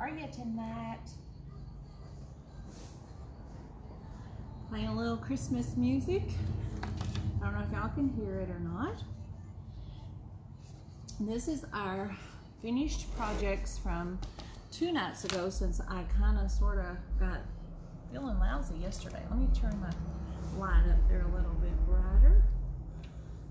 are you tonight? Playing a little Christmas music. I don't know if y'all can hear it or not. This is our finished projects from 2 nights ago, since I kind of sort of got feeling lousy yesterday. Let me turn my light up there a little bit brighter.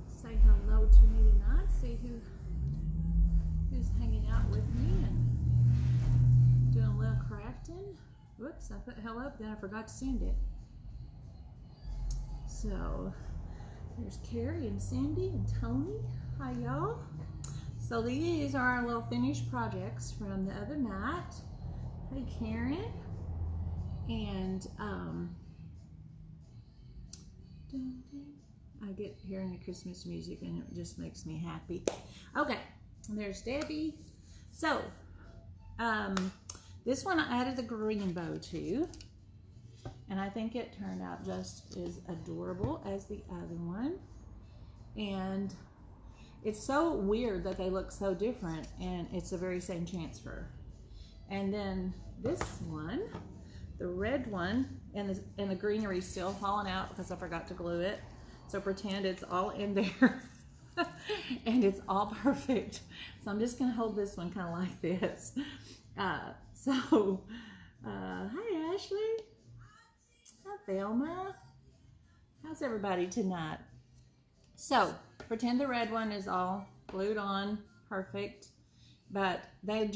Say hello to me tonight. See who's hanging out with me and doing a little crafting. Whoops, I put hello up, then I forgot to send it. So there's Carrie and Cindy and Tony. Hi y'all. So these are our little finished projects from the other night. Hey Karen. And I get hearing the Christmas music and it just makes me happy. Okay, there's Debbie. So this one I added the green bow to, and I think it turned out just as adorable as the other one. And it's so weird that they look so different, and it's the very same transfer. And then this one, the red one, and the greenery still falling out because I forgot to glue it. So pretend it's all in there and it's all perfect. So I'm just gonna hold this one kind of like this. Hi Ashley. Hi Thelma. How's everybody tonight? So pretend the red one is all glued on, perfect. But I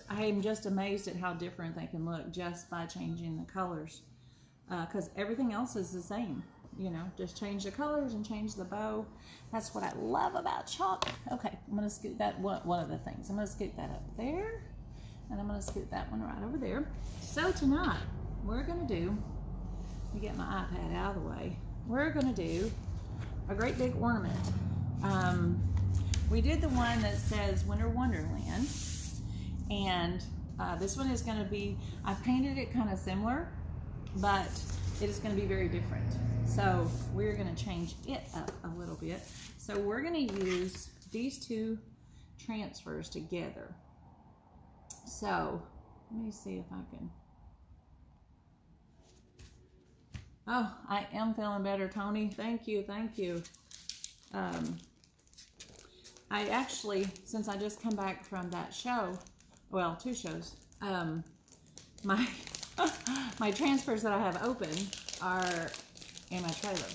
am just amazed at how different they can look just by changing the colors. Because everything else is the same. You know, just change the colors and change the bow. That's what I love about chalk. Okay, I'm going to scoot that, one of the things. I'm going to scoot that up there. And I'm going to scoot that one right over there. So tonight, we're going to do, let me get my iPad out of the way. We're going to do a great big ornament. We did the one that says Winter Wonderland, and this one is going to be, I painted it kind of similar, but it is going to be very different. So we're going to change it up a little bit. So we're going to use these 2 transfers together. So let me see if I can. Oh, I am feeling better, Tony. Thank you, thank you. I actually, since I just come back from that show, well, 2 shows, my transfers that I have open are in my trailer,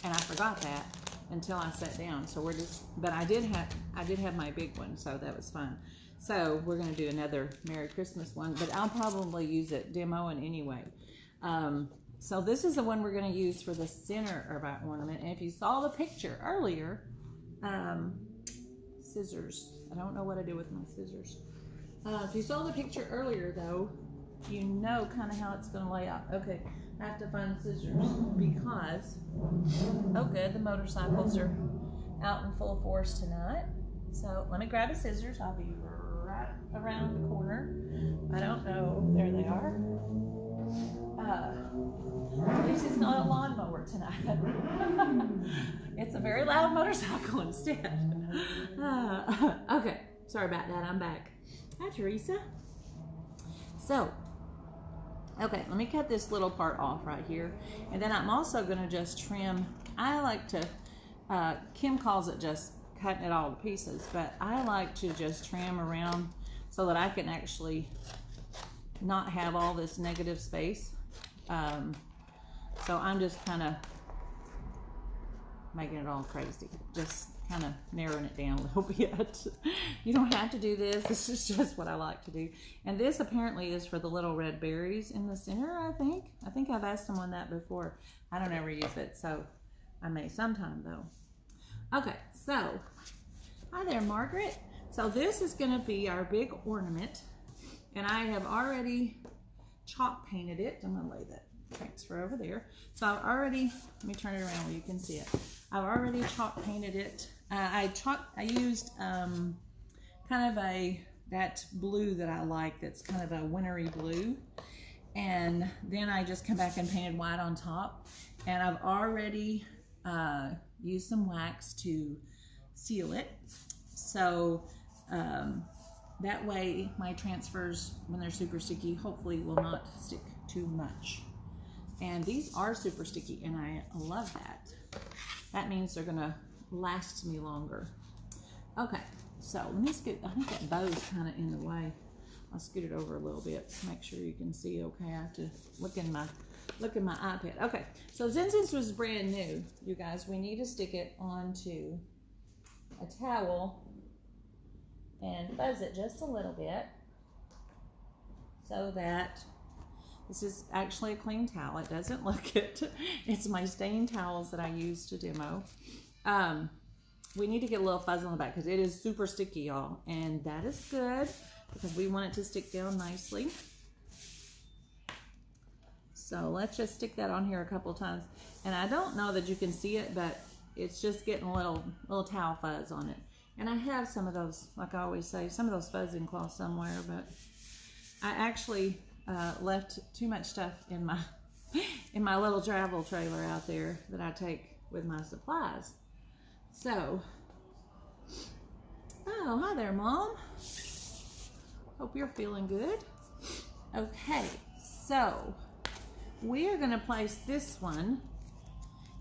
and I forgot that until I sat down. So we're just, but I did have my big one, so that was fun. So we're going to do another Merry Christmas one, but I'll probably use it demoing anyway. So this is the one we're going to use for the center of our ornament. And if you saw the picture earlier, scissors. I don't know what I did with my scissors. If you saw the picture earlier, though, you know kind of how it's going to lay out. Okay, I have to find scissors because, oh good, the motorcycles are out in full force tonight. So let me grab a scissors. I'll be right around the corner. I don't know. There they are. At least it's not a lawnmower tonight. It's a very loud motorcycle instead. Okay, sorry about that. I'm back. Hi, Teresa. So, okay, let me cut this little part off right here. And then I'm also going to just trim. I like to, Kim calls it just cutting it all to pieces, but I like to just trim around so that I can actually not have all this negative space. So I'm just kind of making it all crazy, just kind of narrowing it down a little bit. You don't have to do this. This is just what I like to do. And this apparently is for the little red berries in the center, I think. I think I've asked someone that before. I don't ever use it, so I may sometime though. Okay, so hi there, Margaret. So this is going to be our big ornament, and I have already chalk painted it. I'm going to lay that transfer over there. So I've already, let me turn it around where you can see it. I've already chalk painted it. I used kind of that blue that I like, that's kind of a wintry blue, and then I just come back and painted white on top, and I've already used some wax to seal it. So That way my transfers, when they're super sticky, hopefully will not stick too much. And these are super sticky, and I love that. That means they're gonna last me longer. Okay, so let me scoot. I think that bow's kind of in the way. I'll scoot it over a little bit to make sure you can see okay. I have to look in my iPad. Okay, so since this was brand new, you guys, we need to stick it onto a towel and fuzz it just a little bit so that this is actually a clean towel. It doesn't look it. It's my stain towels that I use to demo. We need to get a little fuzz on the back because it is super sticky, y'all. And that is good because we want it to stick down nicely. So let's just stick that on here a couple of times. And I don't know that you can see it, but it's just getting a little towel fuzz on it. And I have some of those, like I always say, some of those fuzzing cloths somewhere, but I actually left too much stuff in my little travel trailer out there that I take with my supplies. So, oh, hi there, Mom. Hope you're feeling good. Okay, so we are going to place this one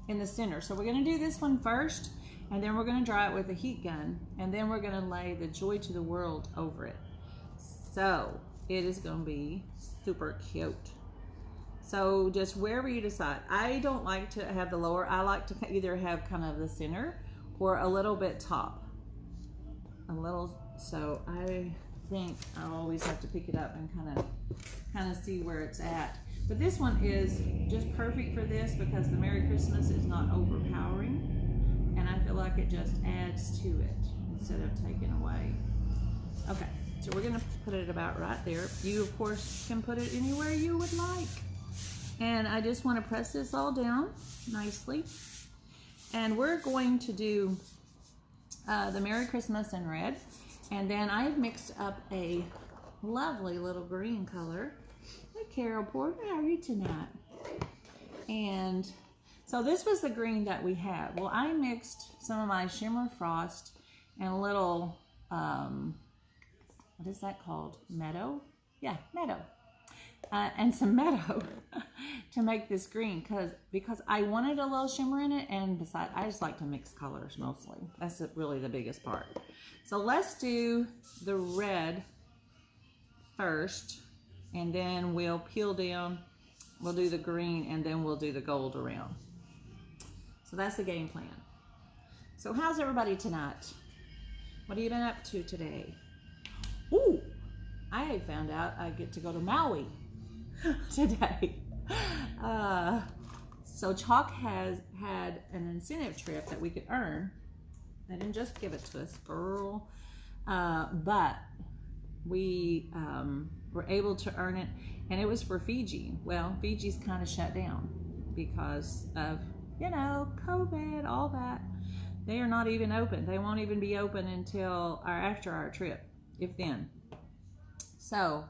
in the center. So we're going to do this one first, and then we're going to dry it with a heat gun, and then we're going to lay the Joy to the World over it. So it is going to be super cute. So just wherever you decide. I don't like to have the lower. I like to either have kind of the center or a little bit top. So I think I always have to pick it up and kind of see where it's at. But this one is just perfect for this because the Merry Christmas is not overpowering, and I feel like it just adds to it instead of taking away. Okay, so we're gonna put it about right there. You of course can put it anywhere you would like. And I just want to press this all down nicely. And we're going to do the Merry Christmas in red. And then I've mixed up a lovely little green color. Hi, Carol Porter, how are you tonight? And so this was the green that we had. Well, I mixed some of my Shimmer Frost and a little, what is that called? Meadow? Yeah, Meadow. And some Meadow to make this green because I wanted a little shimmer in it, and besides, I just like to mix colors mostly. That's really the biggest part. So let's do the red first, and then we'll peel down. We'll do the green, and then we'll do the gold around. So that's the game plan. So how's everybody tonight? What have you been up to today? Ooh, I found out I get to go to Maui today. So Chalk has had an incentive trip that we could earn. They didn't just give it to us, girl. But we were able to earn it, and it was for Fiji. Well, Fiji's kind of shut down because of, you know, COVID, all that. They are not even open. They won't even be open until after our trip, if then. So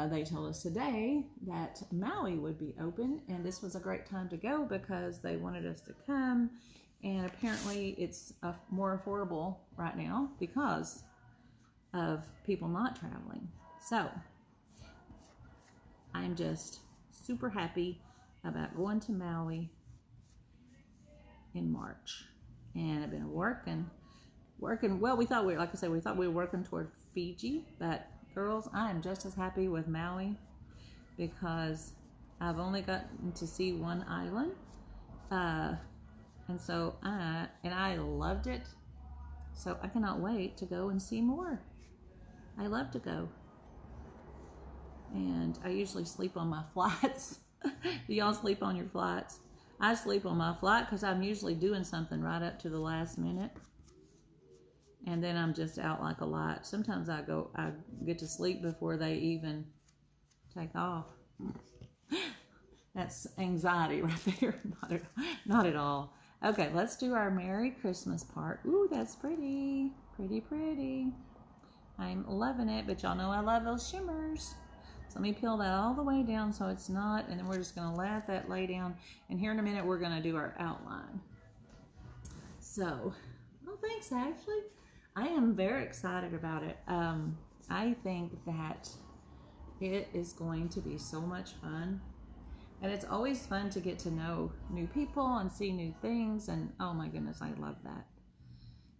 they told us today that Maui would be open, and this was a great time to go because they wanted us to come, and apparently it's more affordable right now because of people not traveling. So I'm just super happy about going to Maui in March, and I've been working. Well, we thought we were working toward Fiji, but girls, I am just as happy with Maui because I've only gotten to see one island, and so I loved it. So I cannot wait to go and see more. I love to go, and I usually sleep on my flights. Do y'all sleep on your flights? I sleep on my flight because I'm usually doing something right up to the last minute. And then I'm just out like a light. Sometimes I get to sleep before they even take off. That's anxiety right there. Not at all. Okay, let's do our Merry Christmas part. Ooh, that's pretty. Pretty, pretty. I'm loving it, but y'all know I love those shimmers. So let me peel that all the way down so it's not, and then we're just gonna let that lay down. And here in a minute, we're gonna do our outline. So, oh, thanks, Ashley. I am very excited about it. I think that it is going to be so much fun. And it's always fun to get to know new people and see new things. And oh my goodness, I love that.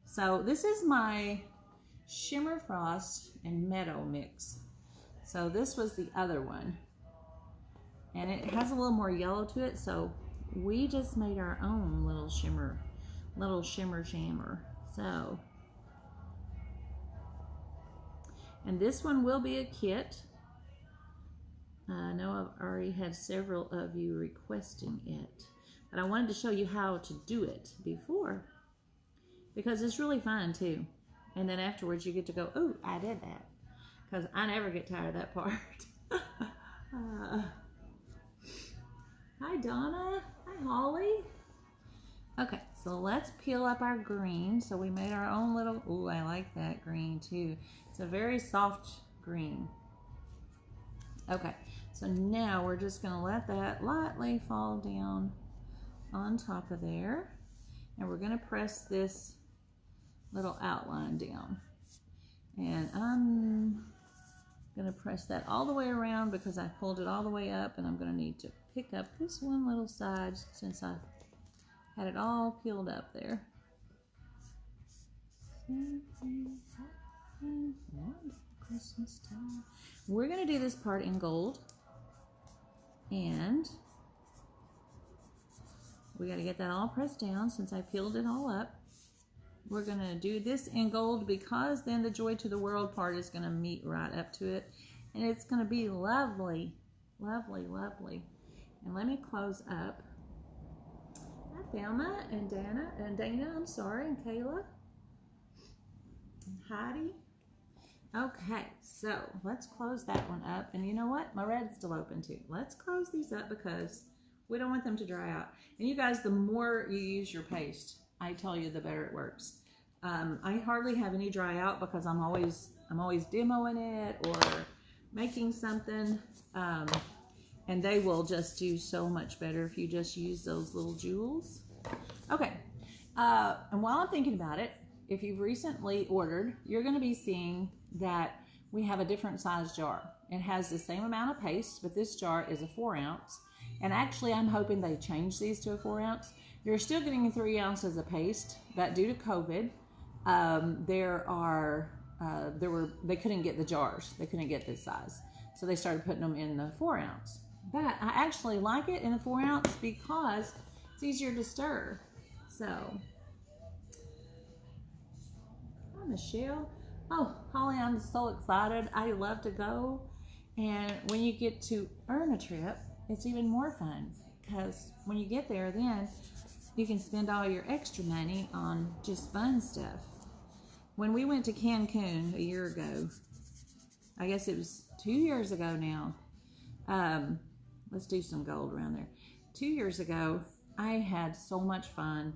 So this is my Shimmer Frost and Meadow mix. So this was the other one. And it has a little more yellow to it. So we just made our own little shimmer shammer. So, and this one will be a kit. I know I've already had several of you requesting it, but I wanted to show you how to do it before, because it's really fun too. And then afterwards you get to go, oh, I did that, because I never get tired of that part. Hi Donna, hi Holly. Okay, so let's peel up our green. So we made our own little, ooh, I like that green too. It's a very soft green. Okay, so now we're just gonna let that lightly fall down on top of there. And we're gonna press this little outline down. And I'm gonna press that all the way around because I pulled it all the way up, and I'm gonna need to pick up this one little side since I had it all peeled up there. Christmas time. We're gonna do this part in gold, and we got to get that all pressed down since I peeled it all up. We're gonna do this in gold because then the Joy to the World part is gonna meet right up to it, and it's gonna be lovely, lovely, lovely. And let me close up. Hi Thelma and Dana, I'm sorry, and Kayla and Heidi. Okay, so let's close that one up. And you know what? My red's still open too. Let's close these up because we don't want them to dry out. And you guys, the more you use your paste, I tell you, the better it works. I hardly have any dry out because I'm always demoing it or making something. And they will just do so much better if you just use those little jewels. Okay, and while I'm thinking about it, if you've recently ordered, you're gonna be seeing that we have a different size jar. It has the same amount of paste, but this jar is a 4 ounce. And actually, I'm hoping they change these to a 4 ounce. You're still getting 3 ounces of paste, but due to COVID, they couldn't get the jars. They couldn't get this size. So they started putting them in the 4 ounce. But I actually like it in the 4 ounce because it's easier to stir. So, hi Michelle. Oh, Holly, I'm so excited. I love to go. And when you get to earn a trip, it's even more fun because when you get there, then you can spend all your extra money on just fun stuff. When we went to Cancun a year ago, I guess it was 2 years ago now. Let's do some gold around there. 2 years ago, I had so much fun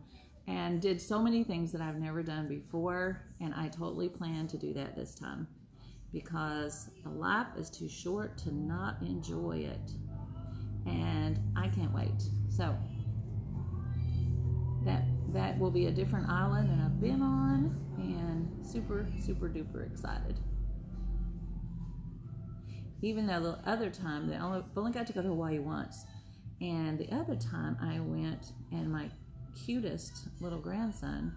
and did so many things that I've never done before, and I totally plan to do that this time because life is too short to not enjoy it, and I can't wait. So that will be a different island than I've been on, and super, super duper excited. Even though the other time, I've only got to go to Hawaii once, and the other time I went and my cutest little grandson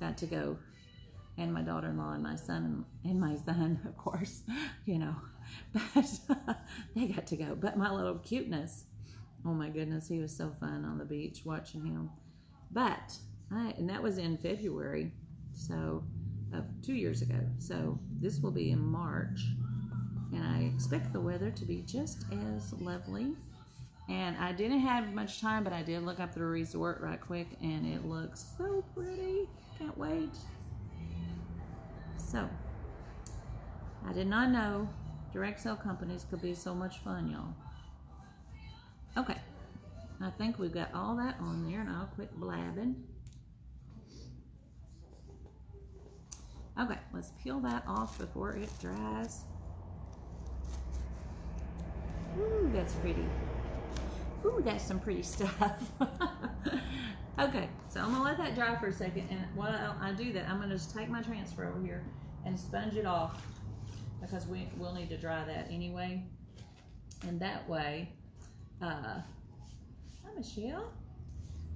got to go, and my daughter-in-law and my son, of course, you know, but they got to go. But my little cuteness, oh my goodness, he was so fun on the beach watching him. But and that was in February, so of 2 years ago. So this will be in March, and I expect the weather to be just as lovely. And I didn't have much time, but I did look up the resort right quick, and it looks so pretty. Can't wait. So, I did not know direct sale companies could be so much fun, y'all. Okay, I think we've got all that on there, and I'll quit blabbing. Okay, let's peel that off before it dries. Ooh, that's pretty. Ooh, that's some pretty stuff. Okay, so I'm gonna let that dry for a second, and while I do that, I'm gonna just take my transfer over here and sponge it off because we'll need to dry that anyway. And that way, hi Michelle,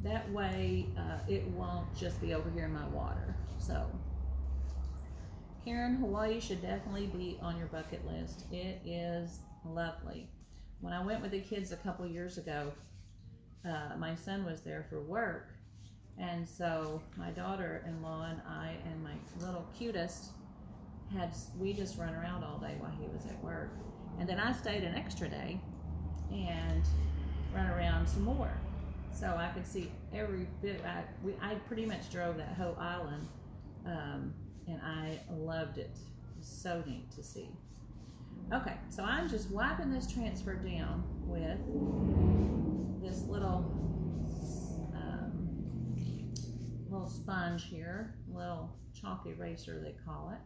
that way it won't just be over here in my water. So Karen, Hawaii should definitely be on your bucket list. It is lovely. When I went with the kids a couple years ago, my son was there for work, and so my daughter-in-law and I and my little cutest we just run around all day while he was at work, and then I stayed an extra day and run around some more, so I could see every bit. I pretty much drove that whole island, and I loved it. It was so neat to see. Okay, so I'm just wiping this transfer down with this little sponge here, little chalk eraser they call it.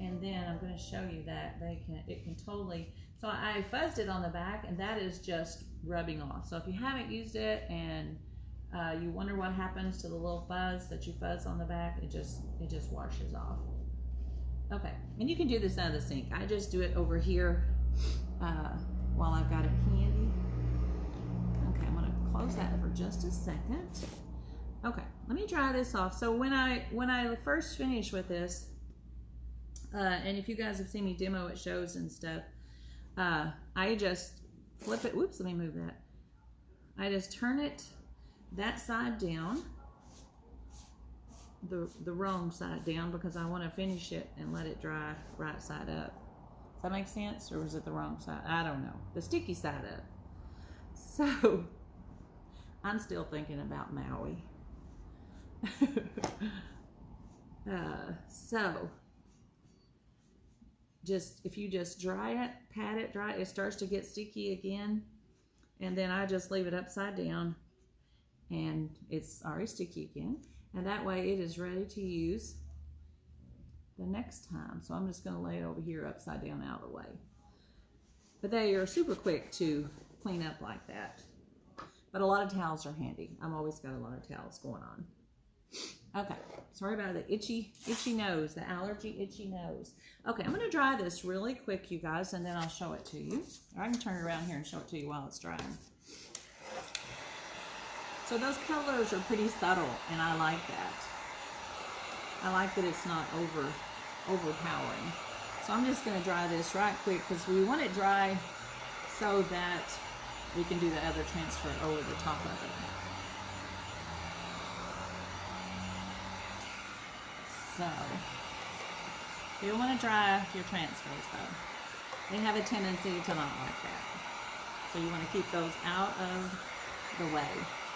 And then I'm going to show you that it can totally, so I fuzzed it on the back, and that is just rubbing off. So if you haven't used it and you wonder what happens to the little fuzz that you fuzz on the back, it just washes off. Okay, and you can do this out of the sink. I just do it over here while I've got it handy. Okay, I'm gonna close that for just a second. Okay, let me dry this off. So when I first finish with this, and if you guys have seen me demo at shows and stuff, I just flip it. Whoops, let me move that. I just turn it that side down, the wrong side down, because I want to finish it and let it dry right side up. Does that make sense, or is it the wrong side? I don't know. The sticky side up. So I'm still thinking about Maui. So if you just dry it, pat it dry, it starts to get sticky again, and then I just leave it upside down and it's already sticky again, and that way it is ready to use the next time. So I'm just going to lay it over here upside down out of the way. But they are super quick to clean up like that. But a lot of towels are handy. I've always got a lot of towels going on. Okay, sorry about the itchy nose, the allergy itchy nose. Okay, I'm going to dry this really quick, you guys, and then I'll show it to you. Or I can turn it around here and show it to you while it's drying. So those colors are pretty subtle, and I like that. I like that it's not overpowering. So I'm just going to dry this right quick, because we want it dry so that we can do the other transfer over the top of it. So you want to dry your transfers though. They have a tendency to not like that. So you want to keep those out of the way.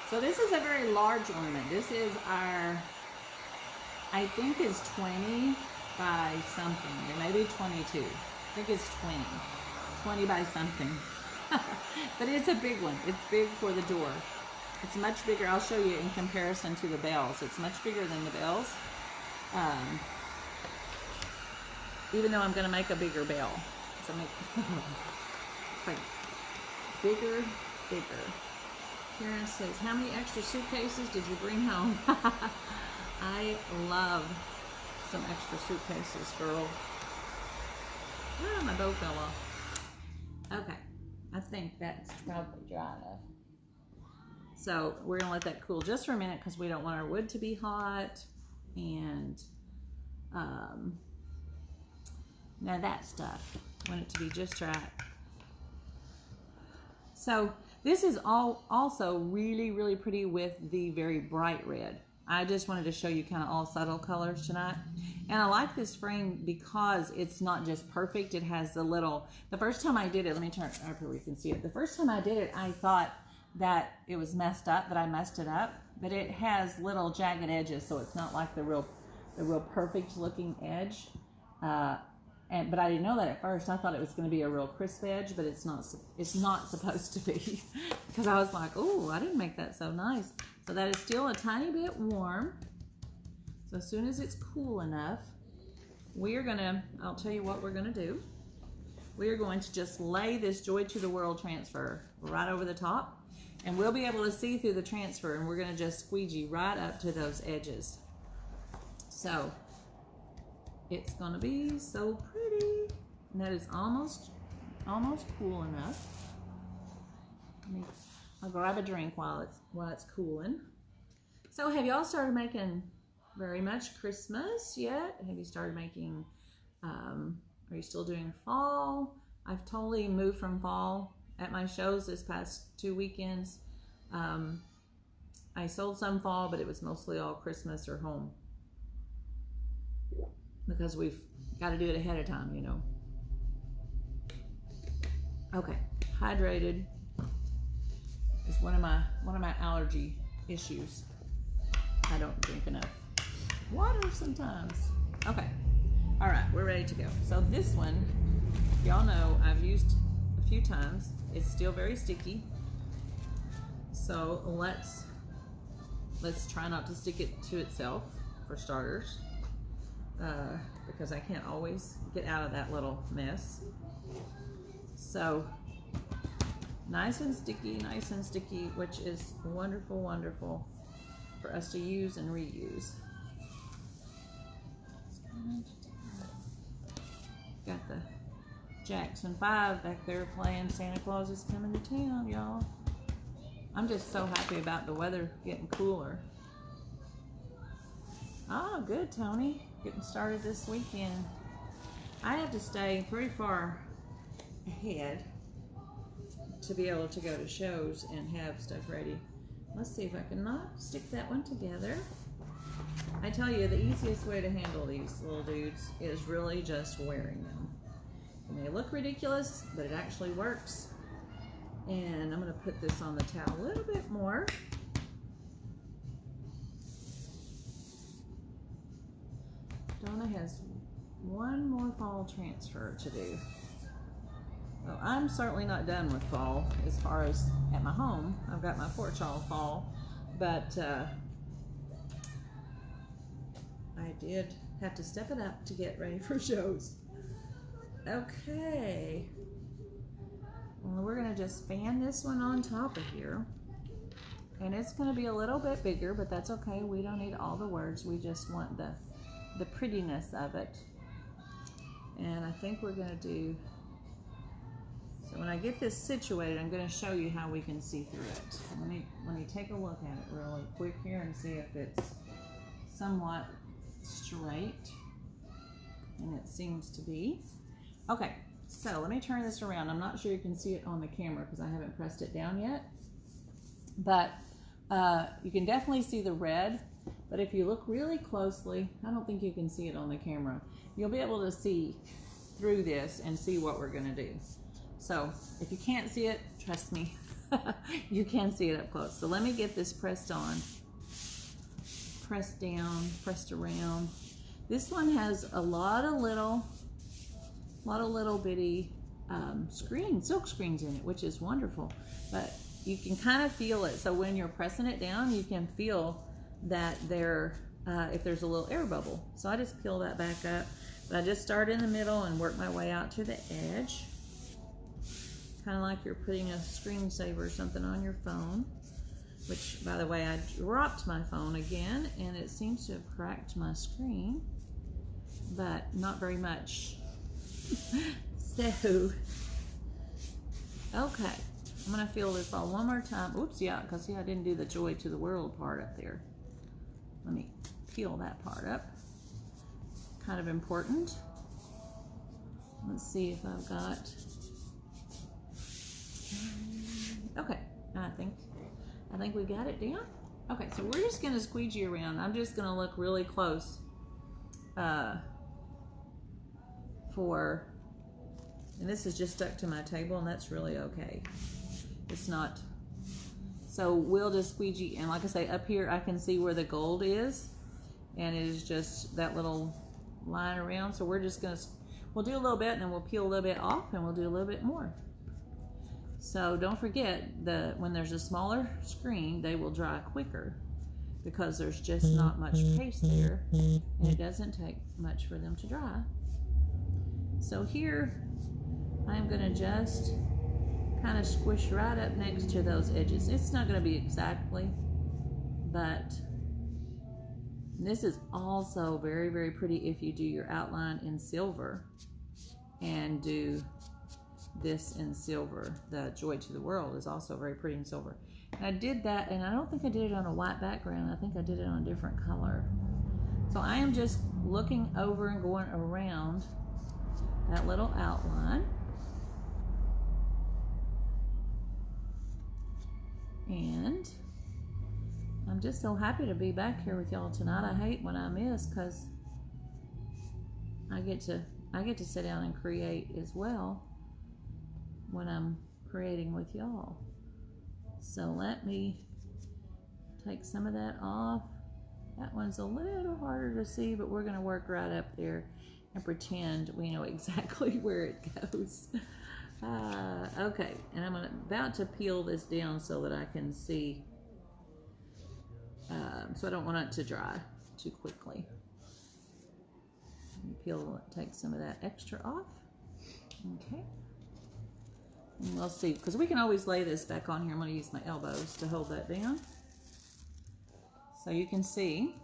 So this is a very large ornament. This is our, I think is 20 by something. It may be 22. I think it's 20 by something. But it's a big one. It's big for the door. It's much bigger. I'll show you in comparison to the bells. It's much bigger than the bells. Even though I'm going to make a bigger bell. So like bigger. Karen says, how many extra suitcases did you bring home? I love some extra suitcases, girl. Ah, my bow fell off. Okay, I think that's probably dry enough. So we're going to let that cool just for a minute, because we don't want our wood to be hot. And now that stuff, want it to be just right. So this is also really, really pretty with the very bright red. I just wanted to show you kind of all subtle colors tonight. And I like this frame because it's not just perfect. It has the little, the first time I did it, let me turn it up where you can see it. The first time I did it, I thought that it was messed up, that I messed it up. But it has little jagged edges, so it's not like the real perfect looking edge. But I didn't know that at first. I thought it was going to be a real crisp edge, but it's not supposed to be. Because I was like, oh, I didn't make that so nice. So that is still a tiny bit warm. So as soon as it's cool enough, I'll tell you what we're going to do. We are going to just lay this Joy to the World transfer right over the top. And we'll be able to see through the transfer, and we're going to just squeegee right up to those edges. So it's going to be so pretty. And that is almost cool enough. I'll grab a drink while it's cooling. So have y'all started making very much Christmas yet? Have you started making, are you still doing fall? I've totally moved from fall at my shows this past 2 weekends. I sold some fall, but it was mostly all Christmas or home. Because we've got to do it ahead of time, you know. Okay, hydrated is one of my allergy issues. I don't drink enough water sometimes. Okay, all right, we're ready to go. So this one, y'all know I've used a few times. It's still very sticky. So let's try not to stick it to itself for starters, because I can't always get out of that little mess. So nice and sticky, which is wonderful, wonderful for us to use and reuse. Got the Jackson 5 back there playing Santa Claus is Coming to Town, y'all. I'm just so happy about the weather getting cooler. Oh, good, Tony. Getting started this weekend. I have to stay pretty far ahead to be able to go to shows and have stuff ready. Let's see if I can not stick that one together. I tell you, the easiest way to handle these little dudes is really just wearing them. It may look ridiculous, but it actually works. And I'm going to put this on the towel a little bit more. Donna has one more fall transfer to do. Well, I'm certainly not done with fall as far as at my home. I've got my porch all fall, but I did have to step it up to get ready for shows. Okay. Well, we're going to just fan this one on top of here. And it's going to be a little bit bigger, but that's okay. We don't need all the words. We just want the prettiness of it. And I think we're going to do... So when I get this situated, I'm going to show you how we can see through it. So let me take a look at it really quick here and see if it's somewhat straight. And it seems to be. Okay. So let me turn this around. I'm not sure you can see it on the camera because I haven't pressed it down yet. But you can definitely see the red. But if you look really closely, I don't think you can see it on the camera. You'll be able to see through this and see what we're going to do. So if you can't see it, trust me, you can see it up close. So let me get this pressed on. Pressed down, pressed around. This one has a lot of little bitty silk screens in it, which is wonderful. But you can kind of feel it. So when you're pressing it down, you can feel that if there's a little air bubble. So I just peel that back up. But I just start in the middle and work my way out to the edge. Kind of like you're putting a screensaver or something on your phone. Which, by the way, I dropped my phone again, and it seems to have cracked my screen. But not very much. So, okay, I'm going to feel this all one more time. Oops, yeah, because see, I didn't do the Joy to the World part up there. Let me peel that part up. Kind of important. Let's see if I've got... Okay, I think we got it down. Okay, so we're just going to squeegee around. I'm just going to look really close and this is just stuck to my table, and that's really okay. It's not, so we'll just squeegee, and like I say, up here I can see where the gold is, and it is just that little line around. So we're just gonna, we'll do a little bit, and then we'll peel a little bit off, and we'll do a little bit more. So don't forget that when there's a smaller screen, they will dry quicker because there's just not much paste there, and it doesn't take much for them to dry. So here, I'm going to just kind of squish right up next to those edges. It's not going to be exactly, but this is also very, very pretty if you do your outline in silver. and do this in silver. The Joy to the World is also very pretty in silver. And I did that, and I don't think I did it on a white background. I think I did it on a different color. So I am just looking over and going around that little outline. And I'm just so happy to be back here with y'all tonight. I hate when I miss, because I get to sit down and create as well when I'm creating with y'all. So let me take some of that off. That one's a little harder to see, but we're going to work right up there and pretend we know exactly where it goes. Okay, and I'm about to peel this down so that I can see, so I don't want it to dry too quickly. Take some of that extra off. Okay. And we'll see, because we can always lay this back on here. I'm going to use my elbows to hold that down. So you can see,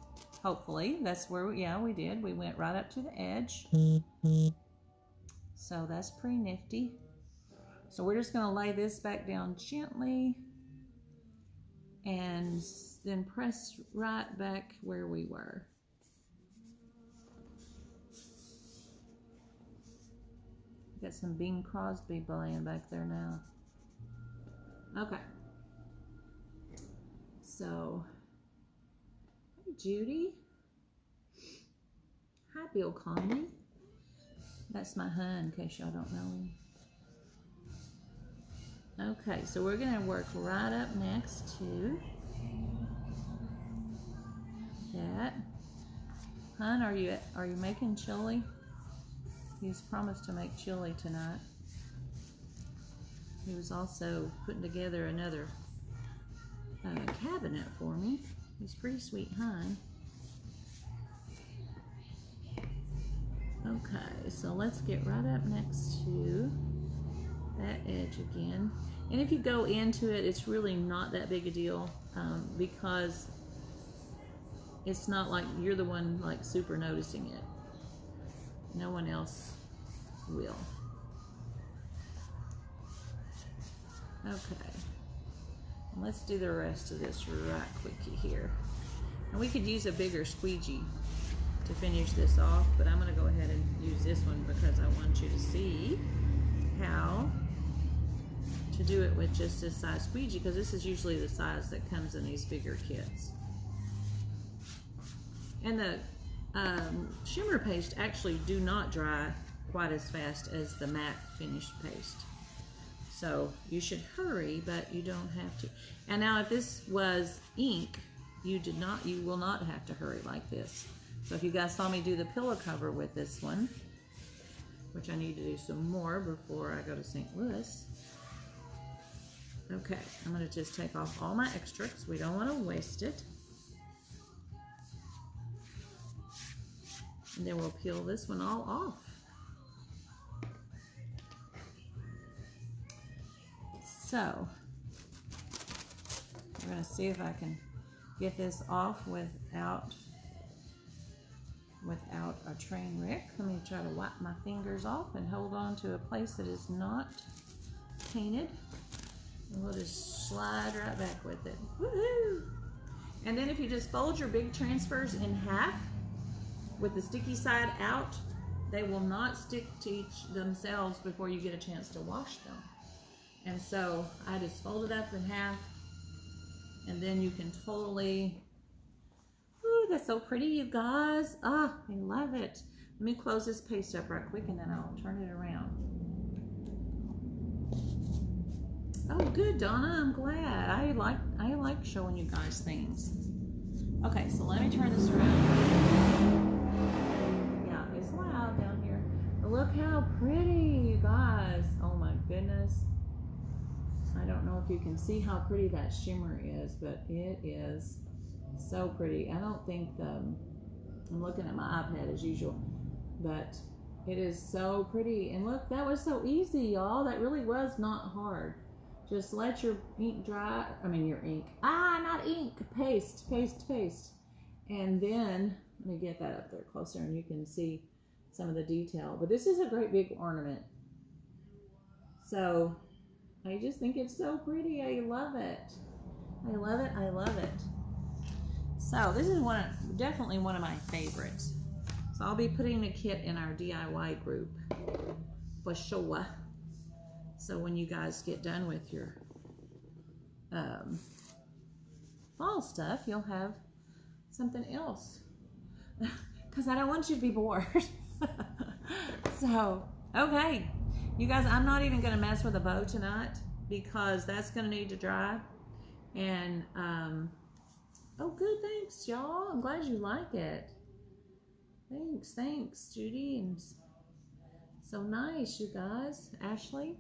hopefully, that's where, we did. We went right up to the edge. So that's pretty nifty. So we're just going to lay this back down gently and then press right back where we were. Got some Bing Crosby playing back there now. Okay. So, hey Judy. Hi Bill Conley. That's my hun, in case y'all don't know him. Okay, so we're gonna work right up next to that. Hun, are you making chili? He's promised to make chili tonight. He was also putting together another cabinet for me. He's pretty sweet, hun. Okay, so let's get right up next to that edge again. And if you go into it, it's really not that big a deal, because it's not like you're the one like super noticing it. No one else will. Okay. Let's do the rest of this right quickie here. And we could use a bigger squeegee to finish this off, but I'm going to go ahead and use this one because I want you to see how to do it with just this size squeegee, because this is usually the size that comes in these bigger kits. And the shimmer paste actually do not dry quite as fast as the matte finished paste. So you should hurry, but you don't have to. And now if this was ink, you will not have to hurry like this. So if you guys saw me do the pillow cover with this one, which I need to do some more before I go to St. Louis. Okay, I'm going to just take off all my extra because we don't want to waste it. And then we'll peel this one all off. So, we're going to see if I can get this off without a train wreck. Let me try to wipe my fingers off and hold on to a place that is not painted. And we'll just slide right back with it. Woohoo! And then if you just fold your big transfers in half with the sticky side out, they will not stick to themselves before you get a chance to wash them. And so I just fold it up in half, and then you can totally, ooh, that's so pretty, you guys. Ah, I love it. Let me close this paste up right quick, and then I'll turn it around. Oh, good, Donna. I'm glad. I like showing you guys things. Okay, so let me turn this around. Yeah, it's loud down here. But look how pretty, you guys. Oh my goodness. I don't know if you can see how pretty that shimmer is, but it is so pretty. I don't think I'm looking at my iPad as usual, but it is so pretty. And look, that was so easy, y'all. That really was not hard. Just let your ink dry. I mean, your ink. Not ink. Paste. And then, let me get that up there closer and you can see some of the detail. But this is a great big ornament. So I just think it's so pretty. I love it. I love it. I love it. So this is definitely one of my favorites. So I'll be putting the kit in our DIY group for sure. So when you guys get done with your fall stuff, you'll have something else. Because I don't want you to be bored. So, okay. You guys, I'm not even going to mess with the bow tonight because that's going to need to dry. And, oh, good. Thanks, y'all. I'm glad you like it. Thanks, Judy. And so nice, you guys. Ashley,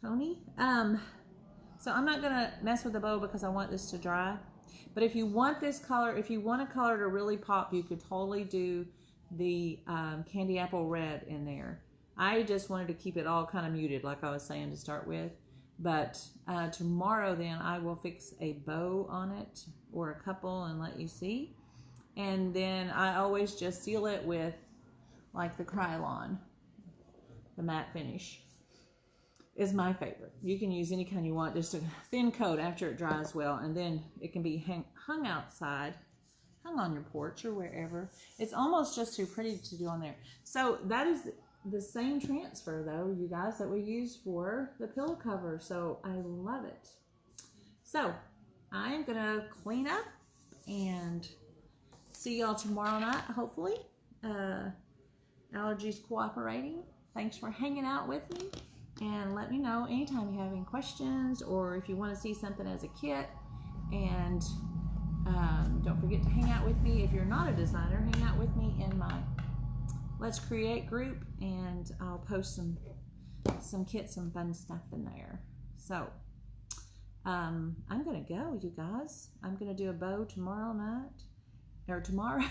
Tony. So I'm not going to mess with the bow because I want this to dry. But if you want this color, if you want a color to really pop, you could totally do the candy apple red in there. I just wanted to keep it all kind of muted, like I was saying to start with. But tomorrow then I will fix a bow on it or a couple and let you see. And then I always just seal it with like the Krylon, the matte finish is my favorite. You can use any kind you want, just a thin coat after it dries well, and then it can be hung outside, hung on your porch or wherever. It's almost just too pretty to do on there. So that is the same transfer though, you guys, that we use for the pillow cover. So I love it. So I am gonna clean up and see y'all tomorrow night, hopefully. Allergies cooperating. Thanks for hanging out with me. And let me know anytime you have any questions or if you want to see something as a kit. And don't forget to hang out with me. If you're not a designer, hang out with me in my Let's Create group, and I'll post some kits, some fun stuff in there. So I'm gonna go, you guys. I'm gonna do a bow tomorrow night, or tomorrow.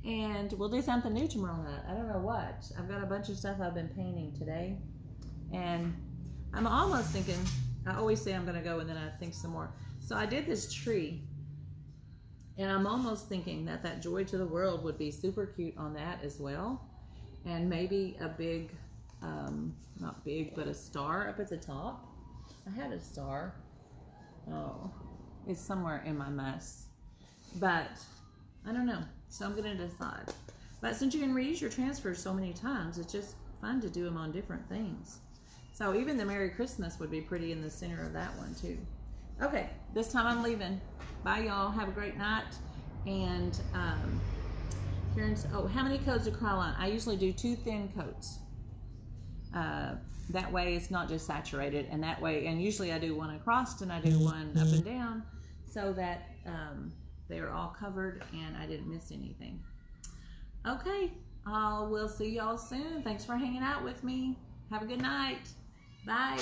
And we'll do something new tomorrow night. I don't know what. I've got a bunch of stuff I've been painting today. And I'm almost thinking, I always say I'm going to go and then I think some more. So I did this tree. And I'm almost thinking that Joy to the World would be super cute on that as well. And maybe a big, not big, but a star up at the top. I had a star. Oh, it's somewhere in my mess. But I don't know. So I'm going to decide. But since you can reuse your transfers so many times, it's just fun to do them on different things. So even the Merry Christmas would be pretty in the center of that one too. Okay, this time I'm leaving. Bye y'all. Have a great night. And oh, how many coats of Krylon? I usually do 2 thin coats. That way it's not just saturated, and that way, and usually I do one across and I do one up and down so that they're all covered and I didn't miss anything. Okay, we'll see y'all soon. Thanks for hanging out with me. Have a good night. Bye.